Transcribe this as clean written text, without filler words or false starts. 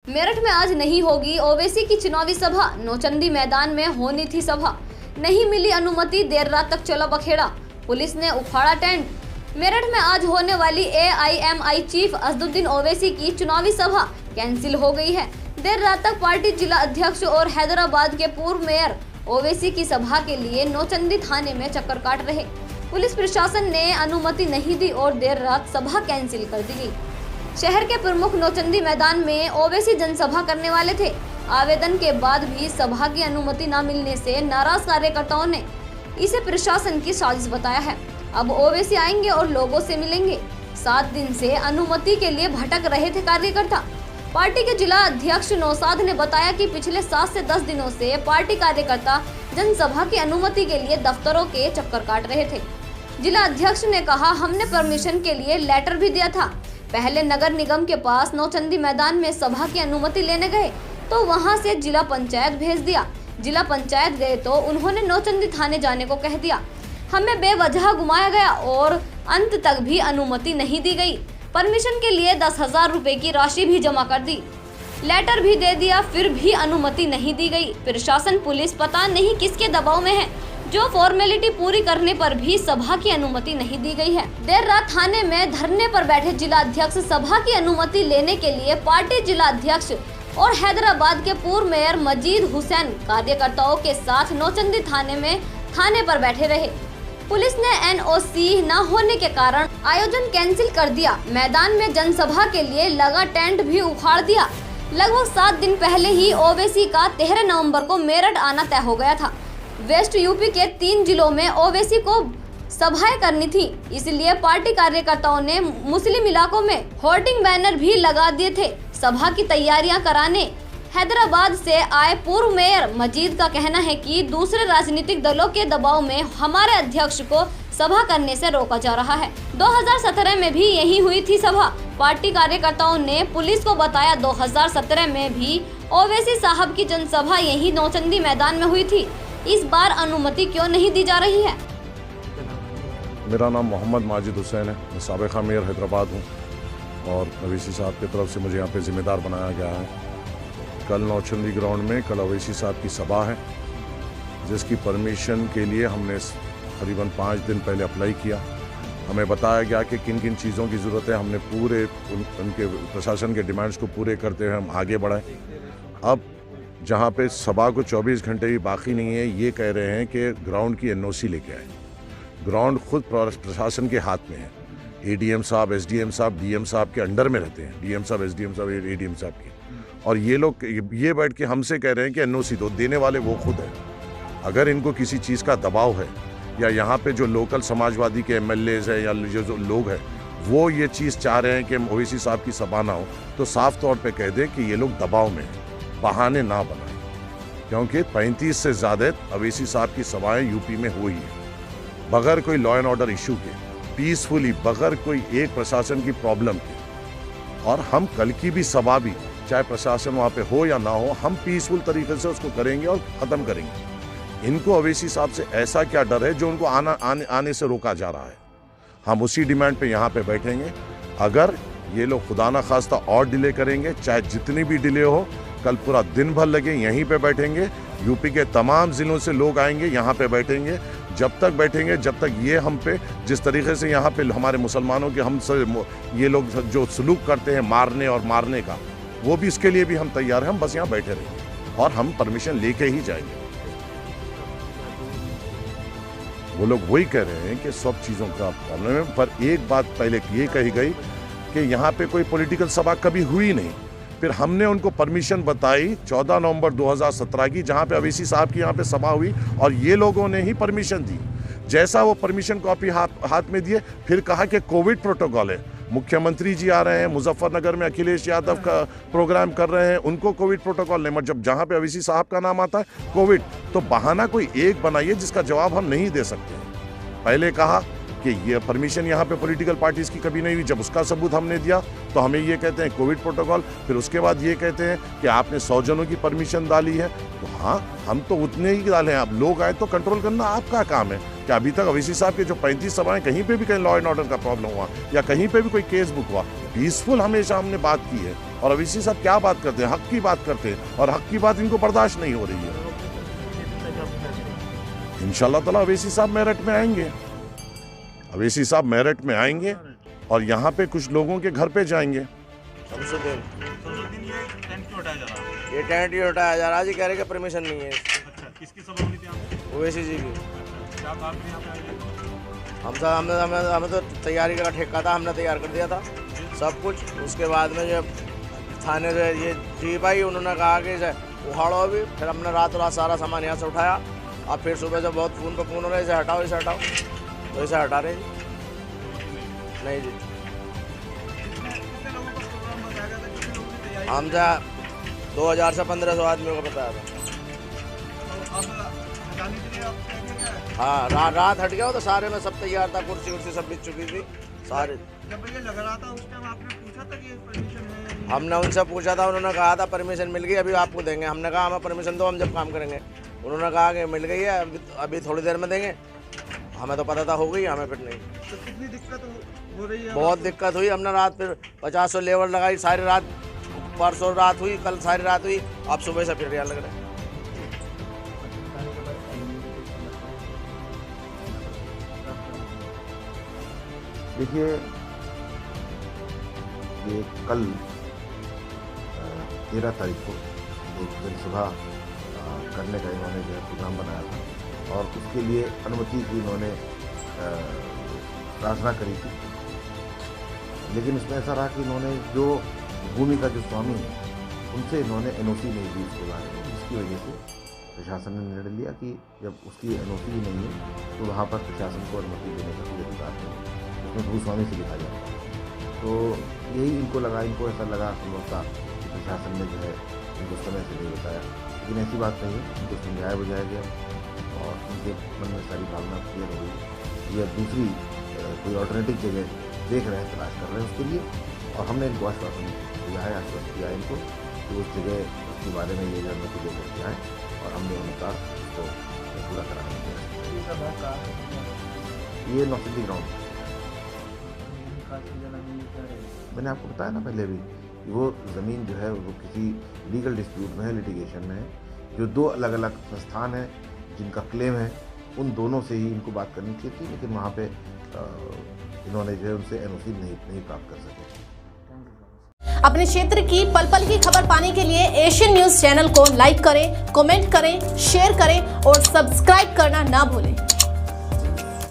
मेरठ में आज नहीं होगी ओवैसी की चुनावी सभा, नौचंदी मैदान में होनी थी सभा, नहीं मिली अनुमति, देर रात तक चला बखेड़ा, पुलिस ने उखाड़ा टेंट। मेरठ में आज होने वाली AIMI चीफ असदुद्दीन ओवैसी की चुनावी सभा कैंसिल हो गई है। देर रात तक पार्टी जिला अध्यक्ष और हैदराबाद के पूर्व मेयर ओवैसी की सभा के लिए नौचंदी थाने में चक्कर काट रहे। पुलिस प्रशासन ने अनुमति नहीं दी और देर रात सभा कैंसिल कर दी गई। शहर के प्रमुख नौचंदी मैदान में ओवैसी जनसभा करने वाले थे। आवेदन के बाद भी सभा की अनुमति न मिलने से नाराज कार्यकर्ताओं ने इसे प्रशासन की साजिश बताया है। अब ओवैसी आएंगे और लोगों से मिलेंगे। 7 दिन से अनुमति के लिए भटक रहे थे कार्यकर्ता। पार्टी के जिला अध्यक्ष नौशाद ने बताया कि पिछले 7 से 10 दिनों से पार्टी कार्यकर्ता जनसभा की अनुमति के लिए दफ्तरों के चक्कर काट रहे थे। जिला अध्यक्ष ने कहा, हमने परमिशन के लिए लेटर भी दिया था। पहले नगर निगम के पास नौचंदी मैदान में सभा की अनुमति लेने गए तो वहां से जिला पंचायत भेज दिया। जिला पंचायत गए तो उन्होंने नौचंदी थाने जाने को कह दिया। हमें बेवजह घुमाया गया और अंत तक भी अनुमति नहीं दी गई। परमिशन के लिए 10,000 रुपए की राशि भी जमा कर दी, लेटर भी दे दिया, फिर भी अनुमति नहीं दी गई। प्रशासन पुलिस पता नहीं किसके दबाव में है, जो फॉर्मेलिटी पूरी करने पर भी सभा की अनुमति नहीं दी गई है। देर रात थाने में धरने पर बैठे जिला अध्यक्ष सभा की अनुमति लेने के लिए पार्टी जिला अध्यक्ष और हैदराबाद के पूर्व मेयर मजीद हुसैन कार्यकर्ताओं के साथ नौचंदी थाने पर बैठे रहे। पुलिस ने NOC न होने के कारण आयोजन कैंसिल कर दिया। मैदान में जनसभा के लिए लगा टेंट भी उखाड़ दिया। लगभग 7 दिन पहले ही ओवैसी का 13 नवंबर को मेरठ आना तय हो गया था। वेस्ट यूपी के 3 जिलों में ओवैसी को सभाएं करनी थी, इसलिए पार्टी कार्यकर्ताओं ने मुस्लिम इलाकों में होर्डिंग बैनर भी लगा दिए थे सभा की तैयारियां कराने। हैदराबाद से आए पूर्व मेयर मजीद का कहना है कि दूसरे राजनीतिक दलों के दबाव में हमारे अध्यक्ष को सभा करने से रोका जा रहा है। 2017 में भी यही हुई थी सभा। पार्टी कार्यकर्ताओं ने पुलिस को बताया 2017 में भी ओवैसी साहब की जनसभा यही नौचंदी मैदान में हुई थी। इस बार अनुमति क्यों नहीं दी जा रही है? मेरा नाम मोहम्मद माजिद हुसैन है। मैं साबिक़ा मेयर हैदराबाद हूँ और ओवैसी साहब की तरफ से मुझे यहाँ पे जिम्मेदार बनाया गया है। कल नौचंदी ग्राउंड में कल ओवैसी साहब की सभा है, जिसकी परमिशन के लिए हमने करीबन 5 दिन पहले अप्लाई किया। हमें बताया गया कि किन किन चीज़ों की ज़रूरत है। हमने पूरे उनके प्रशासन के डिमांड्स को पूरे करते हुए हम आगे बढ़ाएं। अब जहाँ पे सभा को 24 घंटे भी बाकी नहीं है, ये कह रहे हैं कि ग्राउंड की NOC लेके आए। ग्राउंड खुद प्रशासन के हाथ में है। ADM साहब, SDM साहब, DM साहब के अंडर में रहते हैं। DM साहब, SDM साहब, ADM साहब की। और ये लोग ये बैठ के हमसे कह रहे हैं कि NOC दो, देने वाले वो खुद है। अगर इनको किसी चीज़ का दबाव है या यहाँ पे जो लोकल समाजवादी के MLAs है या जो लोग हैं वो ये चीज़ चाह रहे हैं कि ओवैसी साहब की सभा ना हो, तो साफ तौर पे कह दें कि ये लोग दबाव में हैं, बहाने ना बनाएं। क्योंकि 35 से ज़्यादा ओवैसी साहब की सभाएं यूपी में हुई हैं बगैर कोई लॉ एंड ऑर्डर इशू के, पीसफुली, बगैर कोई एक प्रशासन की प्रॉब्लम के। और हम कल की भी सभा भी, चाहे प्रशासन वहाँ पे हो या ना हो, हम पीसफुल तरीके से उसको करेंगे और ख़त्म करेंगे। इनको ओवैसी साहब से ऐसा क्या डर है जो उनको आने से रोका जा रहा है? हम उसी डिमांड पे यहाँ पे बैठेंगे। अगर ये लोग खुदा ना खास्ता और डिले करेंगे, चाहे जितनी भी डिले हो, कल पूरा दिन भर लगे यहीं पे बैठेंगे। यूपी के तमाम ज़िलों से लोग आएंगे, यहाँ पे बैठेंगे। जब तक बैठेंगे, जब तक ये हम पे जिस तरीके से यहाँ पे हमारे मुसलमानों के हमसे ये लोग जो सलूक करते हैं मारने का, वो भी इसके लिए भी हम तैयार हैं। हम बस यहाँ बैठे रहेंगे और हम परमिशन लेके ही जाएंगे। वो लोग वही कह रहे हैं कि सब चीज़ों का प्रॉब्लम है, पर एक बात पहले ये कही गई कि यहाँ पे कोई पॉलिटिकल सभा कभी हुई नहीं। फिर हमने उनको परमिशन बताई 14 नवंबर 2017 की, जहाँ पे ओवैसी साहब की यहाँ पे सभा हुई और ये लोगों ने ही परमिशन दी। जैसा वो परमिशन कॉपी हाथ में दिए, फिर कहा कि कोविड प्रोटोकॉल है। मुख्यमंत्री जी आ रहे हैं, मुजफ्फरनगर में अखिलेश यादव का प्रोग्राम कर रहे हैं, उनको कोविड प्रोटोकॉल नहीं। जब जहाँ पे ओवैसी साहब का नाम आता है कोविड, तो बहाना कोई एक बनाइए जिसका जवाब हम नहीं दे सकते। पहले कहा कि ये परमिशन यहाँ पे पॉलिटिकल पार्टीज़ की कभी नहीं हुई। जब उसका सबूत हमने दिया तो हमें ये कहते हैं कोविड प्रोटोकॉल, फिर उसके बाद ये कहते हैं कि आपने 100 जनों की परमिशन डाली है। तो हाँ, हम तो उतने ही डाले हैं। अब लोग आए तो कंट्रोल करना आपका काम है। क्या अभी तक अवैसी साहब के जो 35 सभाएं, कहीं पे भी कहीं लॉ एंड ऑर्डर का प्रॉब्लम हुआ या कहीं पे भी कोई केस बुक हुआ? पीसफुल हमेशा हमने बात की है। और अवैसी साहब क्या बात करते हैं? हक की बात करते हैं, और हक की बात इनको बर्दाश्त नहीं हो रही है। इंशाल्लाह ताला अवैसी साहब मेरठ में आएंगे, अवैसी साहब मेरठ में आएंगे और यहाँ पे कुछ लोगों के घर पे जाएंगे। ये टेंट ही हटाया जा रहा जी, कह रहे कि परमिशन नहीं है। अच्छा, किसकी सभा होनी थी यहाँ पे? ओवैसी जी की। क्या बात थी यहाँ पे आए थे? हमें तो तैयारी का ठेका था, हमने तैयार कर दिया था सब कुछ। उसके बाद में जब थाने से ये जीप आई, उन्होंने कहा कि इसे उखाड़ो अभी। फिर हमने रात सारा सामान यहाँ से उठाया। अब फिर सुबह से बहुत फ़ोन हो रहे, इसे हटाओ इसे हटाओ, तो इसे हटा रहे जी। नहीं जी, कितने लोगों का प्रोग्राम बताया गया था? कितने लोगों की तैयारी? हम 2000 से 1500 आदमियों को बताया था। तो अब हटाने के लिए आप क्या क्या है? हाँ, रात हट गया तो सारे में सब तैयार था, कुर्सी उर्सी सब बिछ चुकी थी सारे। जब ये लग रहा था उस टाइम आपने पूछा था कि परमिशन है या नहीं? हमने उनसे पूछा था, उन्होंने कहा था परमिशन मिल गई, अभी आपको देंगे। हमने कहा हमें परमिशन दो, हम जब काम करेंगे। उन्होंने कहा कि मिल गई है, अभी थोड़ी देर में देंगे। हमें तो पता था हो गई, हमें फिर नहीं। तो कितनी दिक्कत हो रही है? बहुत दिक्कत हुई। हमने रात फिर 50 लेबर लगाई, सारी रात। परसों रात हुई, कल सारी रात हुई, अब सुबह से फिर यहाँ लग रहे हैं। देखिए, ये कल 13 तारीख को एक जनसभा करने का इन्होंने जो है प्रोग्राम बनाया था, और उसके लिए अनुमति की इन्होंने प्रार्थना करी थी। लेकिन इसमें ऐसा रहा कि इन्होंने जो भूमि का जो स्वामी है, उनसे इन्होंने एनओसी नहीं दी उसके बारे में। जिसकी वजह से प्रशासन ने निर्णय लिया कि जब उसकी एनओसी ही नहीं है तो वहाँ पर प्रशासन को अनुमति देने का कोई अधिकार नहीं, उसमें भूस्वामी से लिखा जाता है। तो यही इनको ऐसा लगा संभवतः कि प्रशासन ने जो है इनको समय से नहीं बताया। लेकिन ऐसी बात नहीं है, इनको समझाया बुझाया गया और उनके मन में सारी भावना क्लियर हो गई। यह दूसरी कोई ऑल्टरनेटिव जगह देख रहे हैं, तलाश कर रहे हैं उसके लिए। और हमने इनको आश्वासन दिया है, आश्वस्त किया है इनको कि उस जगह उसके बारे में ये अनुमति दे करके आए, और हमने अनुसार उसको पूरा कराने दिया। ये नौसिंदी ग्राउंड, मैंने आपको बताया ना पहले भी कि वो ज़मीन जो है वो किसी लीगल डिस्प्यूट में है, लिटिगेशन में है। जो दो अलग अलग संस्थान हैं जिनका क्लेम है, उन दोनों से ही इनको बात करनी चाहिए थी। लेकिन वहाँ पे इन्होंने जो है उनसे एनओसी नहीं प्राप्त कर सके। अपने क्षेत्र की पल पल की खबर पाने के लिए एशियन न्यूज चैनल को लाइक करें, कमेंट करें, शेयर करें और सब्सक्राइब करना ना भूलें।